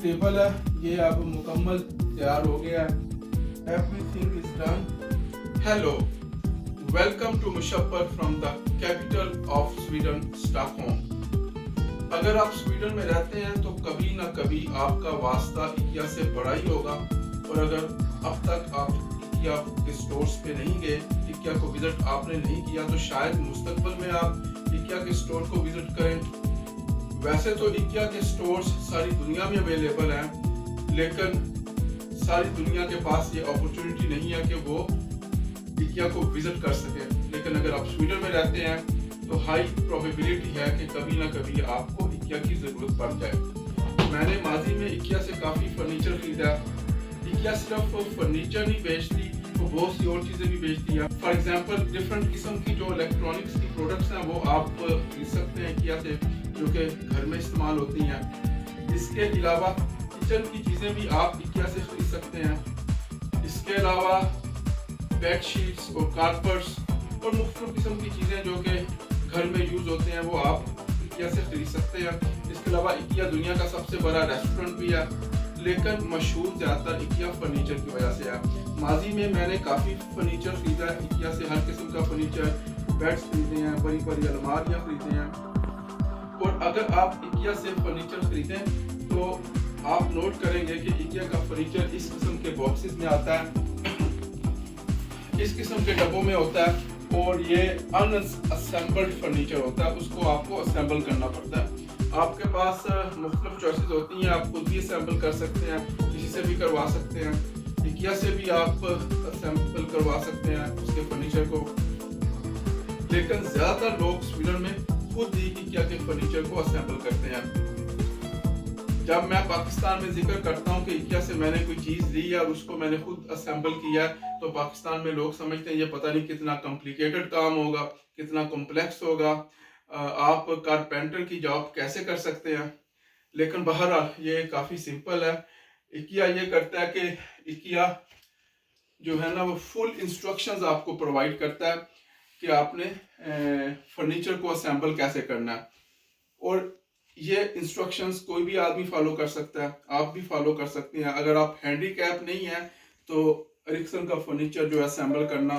Table है ये अब मुकम्मल तैयार हो गया है। Everything is done. Hello, welcome to मुशप्पर from the capital of Sweden, Stockholm. अगर आप स्वीडन में रहते हैं तो कभी ना कभी आपका वास्ता इकिया से बड़ा ही होगा, और अगर अब तक आप इकिया के स्टोर्स पे नहीं गए, इकिया को विजिट आपने नहीं किया, तो शायद मुस्तकबिल में आप इकिया के स्टोर को विजिट करें। वैसे तो इकिया के स्टोर्स सारी दुनिया में अवेलेबल हैं, लेकिन सारी दुनिया के पास ये अपॉर्चुनिटी नहीं है कि वो इकिया को विजिट कर सके। लेकिन अगर आप स्वीडन में रहते हैं तो हाई प्रोबेबिलिटी है कि कभी ना कभी आपको इकिया की ज़रूरत पड़ जाए। मैंने माजी में इकिया से काफ़ी फर्नीचर खरीदा। इकिया सिर्फ फर्नीचर नहीं बेचती, वो बहुत सी और चीज़ें भी बेचती है। फॉर एग्जांपल डिफरेंट किस्म की जो इलेक्ट्रॉनिक्स की प्रोडक्ट्स हैं वो आप खरीद सकते हैं इकिया से, जो कि घर में इस्तेमाल होती हैं। इसके अलावा किचन की चीज़ें भी आप इकिया से खरीद सकते हैं। इसके अलावा बेड शीट्स और कारपेट्स और मुख्तलिफ किस्म की चीज़ें जो कि घर में यूज़ होते हैं वो आप इकिया से खरीद सकते हैं। इसके अलावा इकिया दुनिया का सबसे बड़ा रेस्टोरेंट भी है, लेकिन मशहूर ज़्यादातर इकिया फर्नीचर की वजह से है। माजी में मैंने काफ़ी फर्नीचर खरीदा है इकिया से, हर किस्म का फर्नीचर, बेड्स खरीदे हैं, बड़ी बड़ी अलमारियाँ खरीदे हैं। और अगर आप इकिया से फर्नीचर खरीदें तो आप नोट करेंगे कि इकिया का फर्नीचर इस किस्म के बॉक्सेस में आता है, इस किस्म के डब्बों में होता है, और ये अनअसेंबल्ड फर्नीचर होता है, उसको आपको असेंबल करना पड़ता है। आपके पास मुख्तलिफ चॉइसेस होती हैं, आप खुद भी असेंबल कर सकते हैं, किसी से भी करवा सकते हैं, इकिया से भी आप असेंबल करवा सकते हैं उसके फर्नीचर को। लेकिन ज़्यादातर लोग स्वीडन में खुद ही इकिया के फर्नीचर को असेंबल करते हैं। जब मैं पाकिस्तान में जिक्र करता हूँ कि इकिया से मैंने कोई चीज़ ली है और उसको मैंने खुद असेंबल किया, तो पाकिस्तान में लोग समझते हैं ये पता नहीं कितना कॉम्प्लिकेटेड काम होगा, कितना कॉम्प्लेक्स होगा, आप कारपेंटर की जॉब कैसे कर सकते हैं। लेकिन बहरहाल ये काफ़ी सिंपल है। इकिया ये करता है कि इकिया जो है ना वो फुल इंस्ट्रक्शंस आपको प्रोवाइड करता है कि आपने फर्नीचर को असेंबल कैसे करना है, और ये इंस्ट्रक्शंस कोई भी आदमी फॉलो कर सकता है, आप भी फॉलो कर सकते हैं। अगर आप हैंडीकैप नहीं है तो एरिक्सन का फर्नीचर जो असेंबल करना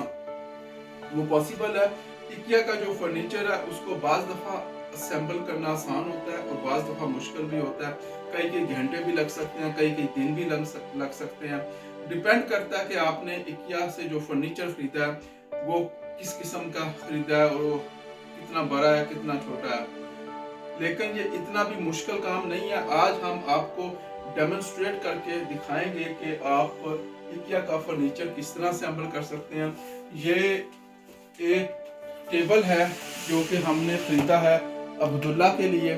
वो पॉसिबल है। इकिया का जो फर्नीचर है उसको बाज़ दफ़ा असेंबल करना आसान होता है और बाज़ दफ़ा मुश्किल भी होता है। कई घंटे भी लग सकते हैं, कई दिन भी लग सकते हैं। डिपेंड करता है कि आपने इकिया से जो फर्नीचर खरीदा है वो किस किस्म का खरीदा है और वो कितना बड़ा है, कितना छोटा है। लेकिन ये इतना भी मुश्किल काम नहीं है। आज हम आपको डेमोन्स्ट्रेट करके दिखाएंगे कि आप इकिया का फर्नीचर किस तरह असेंबल कर सकते हैं। ये एक टेबल है जो कि हमने खरीदा है अब्दुल्ला के लिए,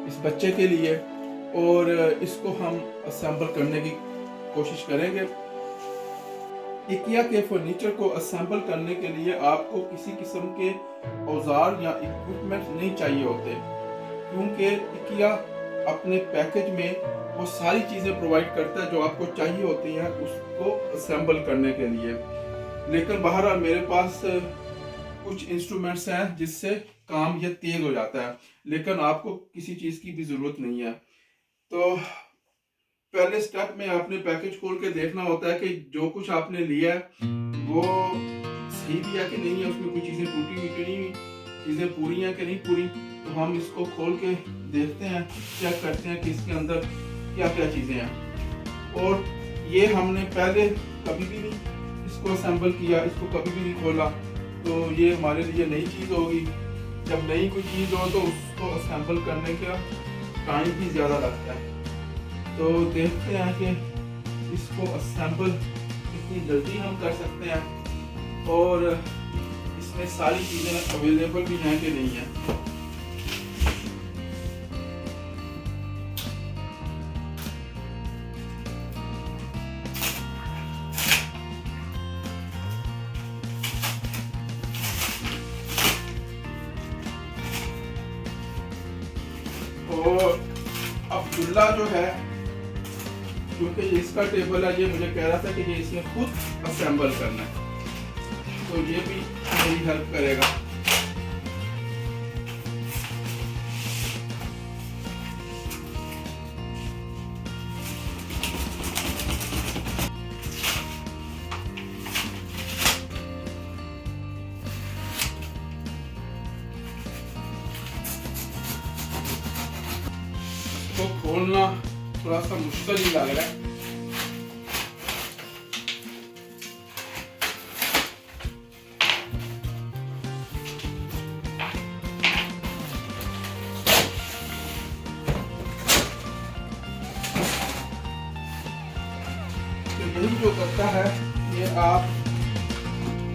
इस बच्चे के लिए, और इसको हम असेंबल करने की कोशिश करेंगे। इकिया के फर्नीचर को असेंबल करने के लिए आपको किसी किस्म के औजार या इक्विपमेंट नहीं चाहिए होते, क्योंकि इकिया अपने पैकेज में वो सारी चीज़ें प्रोवाइड करता है जो आपको चाहिए होती हैं उसको असेंबल करने के लिए। लेकिन बहरहाल मेरे पास कुछ इंस्ट्रूमेंट्स हैं जिससे काम ये तेज़ हो जाता है, लेकिन आपको किसी चीज़ की भी ज़रूरत नहीं है। तो पहले स्टेप में आपने पैकेज खोल के देखना होता है कि जो कुछ आपने लिया है वो सही भी है कि नहीं है, उसमें कोई चीज़ें टूटी हुई कि नहीं, चीज़ें पूरी हैं कि नहीं पूरी। तो हम इसको खोल के देखते हैं, चेक करते हैं कि इसके अंदर क्या क्या चीज़ें हैं। और ये हमने पहले कभी भी नहीं इसको असेंबल किया, इसको कभी भी नहीं खोला, तो ये हमारे लिए नई चीज़ होगी। जब नई कोई चीज़ हो तो उसको असेंबल करने का टाइम भी ज़्यादा लगता है। तो देखते हैं कि इसको असेंबल कितनी जल्दी हम कर सकते हैं और इसमें सारी चीज़ें अवेलेबल भी हैं कि नहीं है। और अब्दुल्ला जो है, क्योंकि ये इसका टेबल है, ये मुझे कह रहा था कि ये इसने खुद असेंबल करना है, तो ये भी मेरी हेल्प करेगा। इसको खोलना थोड़ा सा मुश्किल ही लग रहा है। तो यही जो करता है, ये आप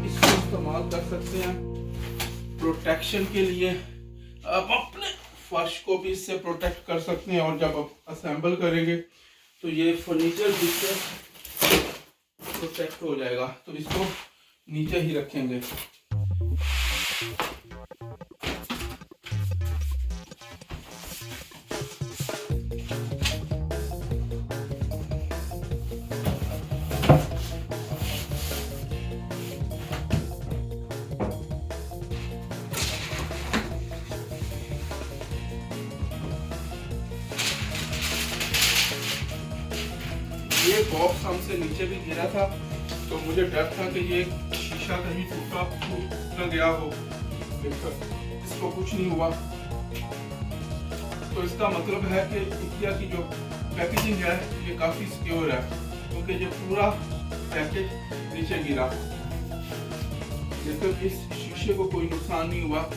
इसको इस्तेमाल कर सकते हैं प्रोटेक्शन के लिए। आप अपने फर्श को भी इससे प्रोटेक्ट कर सकते हैं, और जब आप असेंबल करेंगे तो ये फर्नीचर भी इससे प्रोटेक्ट हो जाएगा। तो इसको नीचे ही रखेंगे। ये बॉक्स हमसे नीचे भी गिरा था, तो मुझे डर था कि ये शीशा कहीं टूट न गया हो। इसको कुछ नहीं हुआ। तो इसका मतलब है कि इकिया की जो पैकेजिंग है ये काफ़ी सिक्योर है, क्योंकि ये पूरा पैकेज नीचे गिरा, लेकिन इस शीशे को कोई नुकसान नहीं हुआ।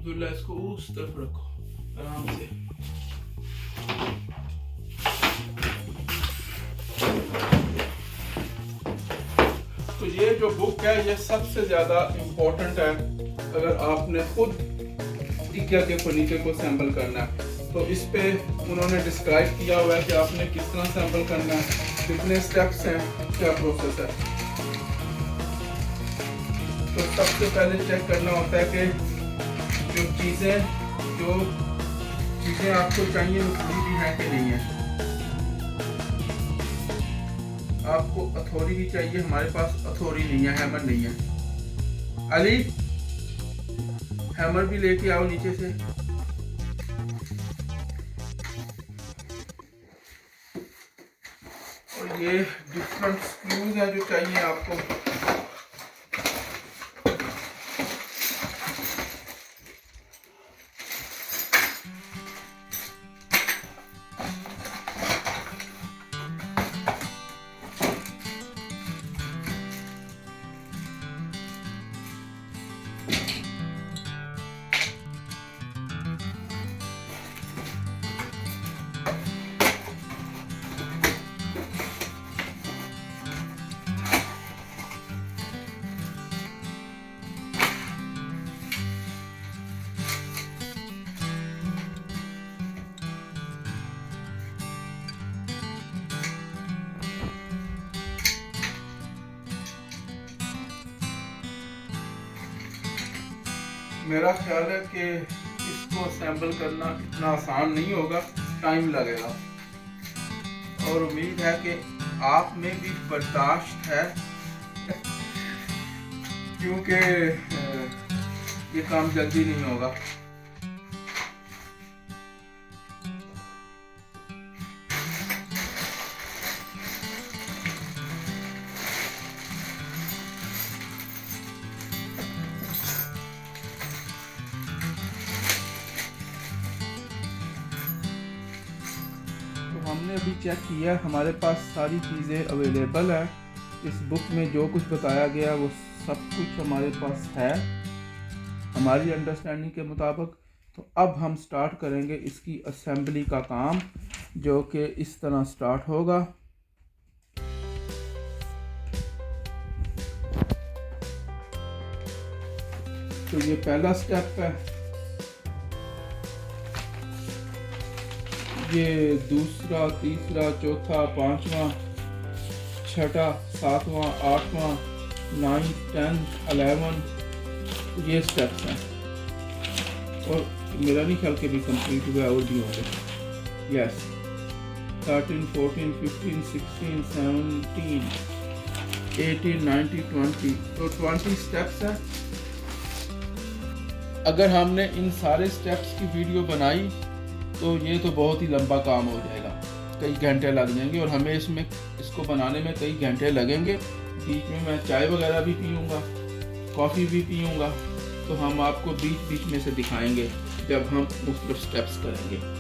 अब्दुल्ला, इसको उस तरफ रखो आराम से। तो ये जो बुक है ये सबसे ज्यादा इम्पोर्टेंट है अगर आपने खुद इकिया के फर्नीचर को सैंपल करना है। तो इस पे उन्होंने डिस्क्राइब किया हुआ है कि आपने किस तरह सैंपल करना है, कितने स्टेप्स हैं, क्या प्रोसेस है। तो सबसे पहले चेक करना होता है कि जो चीज़ें आपको चाहिए वो पूरी भी है कि नहीं है। आपको अथॉरी भी चाहिए, हमारे पास अथॉरी नहीं है, हैमर नहीं है। अली, हैमर भी लेके आओ नीचे से। और ये डिफरेंट स्क्रूज हैं जो चाहिए आपको। मेरा ख्याल है कि इसको असेंबल करना इतना आसान नहीं होगा, टाइम लगेगा। और उम्मीद है कि आप में भी बर्दाश्त है क्योंकि ये काम जल्दी नहीं होगा। हमने अभी चेक किया, हमारे पास सारी चीज़ें अवेलेबल है। इस बुक में जो कुछ बताया गया वो सब कुछ हमारे पास है हमारी अंडरस्टैंडिंग के मुताबिक। तो अब हम स्टार्ट करेंगे इसकी असेंबली का काम, जो कि इस तरह स्टार्ट होगा। तो ये पहला स्टेप है, ये दूसरा, तीसरा, चौथा, पांचवा, छठा, सातवां, आठवां, 9, 10, 11 ये स्टेप्स हैं। और मेरा नहीं ख्याल के भी कंप्लीट हुआ और भी होंगे। यस, 13, 14, 15, 16, 17 18, 19, 20, तो 20 स्टेप्स हैं। अगर हमने इन सारे स्टेप्स की वीडियो बनाई तो ये तो बहुत ही लंबा काम हो जाएगा, कई घंटे लग जाएंगे और हमें इसको बनाने में कई घंटे लगेंगे। बीच में मैं चाय वगैरह भी पीऊँगा, कॉफ़ी भी पीऊँगा, तो हम आपको बीच बीच में से दिखाएंगे जब हम मुख्तलिफ स्टेप्स करेंगे।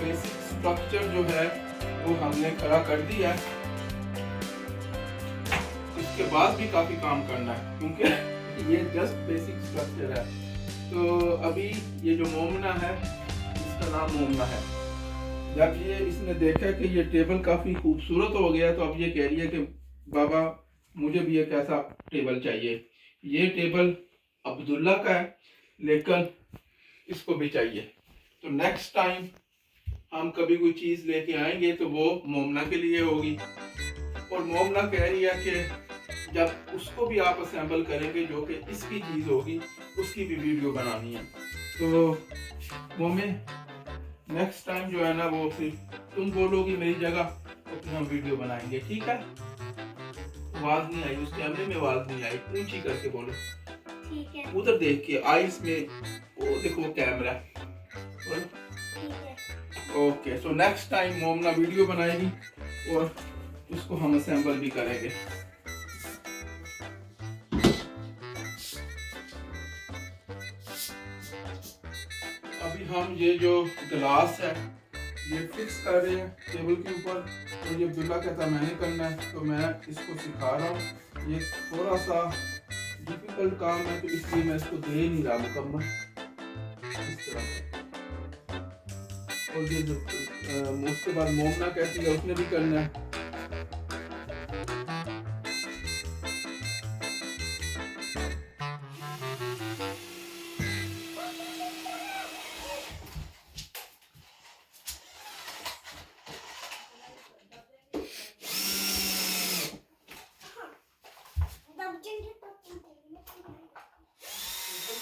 बेसिक स्ट्रक्चर जो है वो हमने खड़ा कर दिया है। इसके बाद भी काफी काम करना है क्योंकि ये जस्ट बेसिक स्ट्रक्चर है। तो अभी ये जो मोमना है, इसका नाम मोमना है। जब ये इसने देखा कि ये टेबल काफी खूबसूरत हो गया तो अब ये कह रही है कि बाबा मुझे भी एक ऐसा टेबल चाहिए। ये टेबल अब्दुल्ला का है लेकिन इसको भी चाहिए। तो नेक्स्ट टाइम हम कभी कोई चीज़ लेके आएंगे तो वो मोमना के लिए होगी। और मोमना कह रही है कि जब उसको भी आप असेंबल करेंगे जो कि इसकी चीज़ होगी, उसकी भी वीडियो बनानी है। तो मोमे नेक्स्ट टाइम जो है ना वो सिर्फ तुम बोलोगी मेरी जगह, तो फिर हम वीडियो बनाएंगे, ठीक है? आवाज़ नहीं आई उस कैमरे में, आवाज़ नहीं आई, ऊंची करके बोलो। ठीक है। उधर देख के आईज में, वो देखो वो camera. Okay, so next time Momna video बनाएगी और उसको हम असेंबल भी करेंगे। अभी हम ये जो गिलास है ये फिक्स कर रहे हैं टेबल के ऊपर। और ये अब्दुल्ला कहता मैंने करना है तो मैं इसको सिखा रहा हूँ। ये थोड़ा सा डिफिकल्ट काम है तो इसलिए मैं इसको दे नहीं रहा मुकम्मल इस तरह। और ये जो उसके बाद मोमना कहती है उसने भी करना है।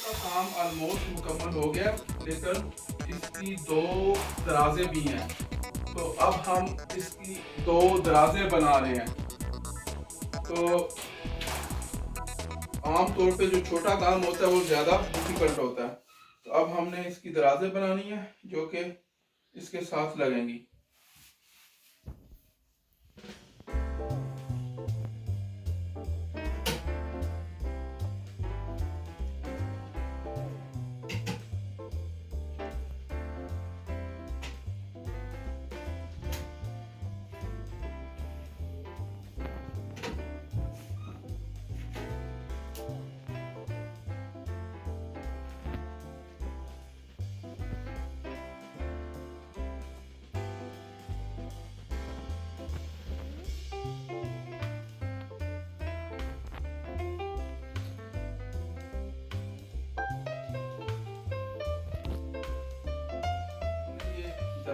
काम ऑलमोस्ट मुकम्मल हो गया लेकिन इसकी दो दराजे भी हैं। तो अब हम इसकी दो दराजे बना रहे हैं। तो आम तौर पे जो छोटा काम होता है वो ज़्यादा डिफिकल्ट होता है। तो अब हमने इसकी दराजे बनानी है जो कि इसके साथ लगेंगी।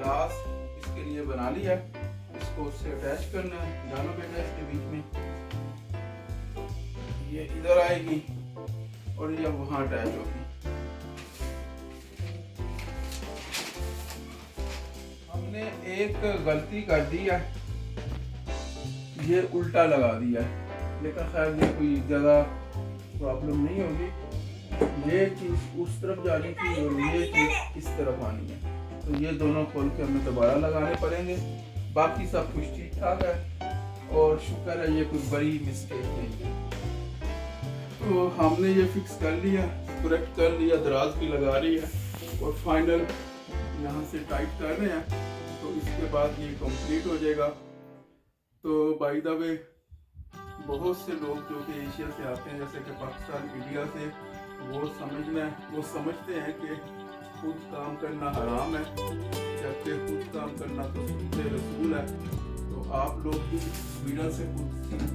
दराज इसके लिए बना लिया। इसको उससे अटैच करना है, डालो बेटा इसके बीच में, ये इधर आएगी और ये वहां अटैच होगी। हमने एक गलती कर दी है, ये उल्टा लगा दिया है, लेकिन खैर ये कोई ज़्यादा प्रॉब्लम नहीं होगी। ये चीज़ उस तरफ जानी थी और ये चीज़ इस तरफ आनी है, तो ये दोनों खोल के हमें दोबारा लगाने पड़ेंगे। बाकी सब कुछ ठीक ठाक है और शुक्र है ये कोई बड़ी मिस्टेक नहीं है। तो हमने ये फिक्स कर लिया, करेक्ट कर लिया, दराज भी लगा रही है और फाइनल यहाँ से टाइट कर रहे हैं, तो इसके बाद ये कंप्लीट हो जाएगा। तो बाय द वे बहुत से लोग जो कि एशिया से आते हैं, जैसे कि पाकिस्तान, इंडिया से, वो समझते हैं कि खुद काम करना हराम है, जबकि खुद काम करना तो सुन्नत रसूल है। तो आप लोग भी स्वीडन से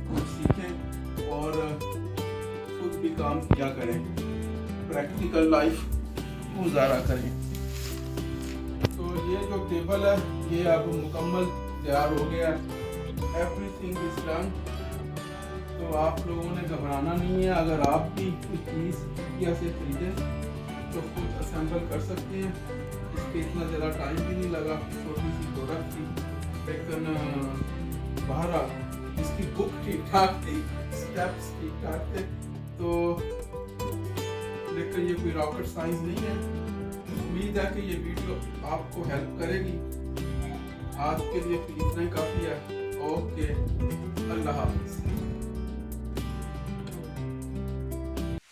खुद सीखें और खुद भी काम किया करें, प्रैक्टिकल लाइफ गुजारा करें। तो ये जो टेबल है ये अब मुकम्मल तैयार हो गया, एवरीथिंग इज डन। तो आप लोगों ने घबराना नहीं है, अगर आप भी कोई चीज़ इंडिया से खरीदें तो खुद असेंबल कर सकते हैं। इसके इतना ज़्यादा टाइम भी नहीं लगा, छोटी सी प्रोडक्ट थी, लेकिन बहरहाल इसकी बुक ठीक ठाक थी, स्टेप्स ठीक ठाक थे, तो लेकिन ये कोई रॉकेट साइंस नहीं है। उम्मीद है कि ये वीडियो आपको हेल्प करेगी। आज के लिए इतना ही काफ़ी है। ओके, अल्लाह हाफ़िज़।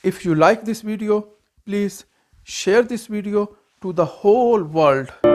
If you like this video, please share this video to the whole world.